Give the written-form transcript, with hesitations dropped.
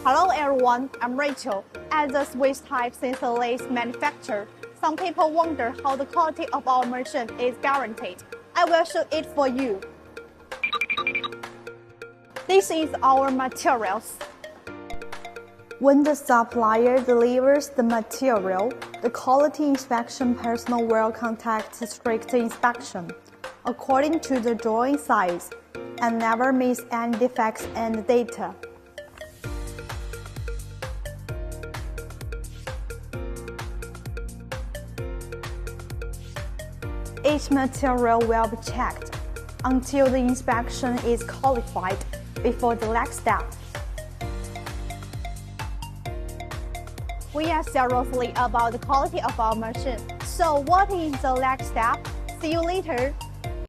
Hello everyone, I'm Rachel. As a switch type since lathe manufacturer, some people wonder how the quality of our machine is guaranteed. I will show it for you. This is our materials. When the supplier delivers the material, the quality inspection personnel will conduct strict inspection according to the drawing size and never miss any defects in the data. Each material will be checked until the inspection is qualified before the next step. We are seriously about the quality of our machine. So what is the next step? See you later.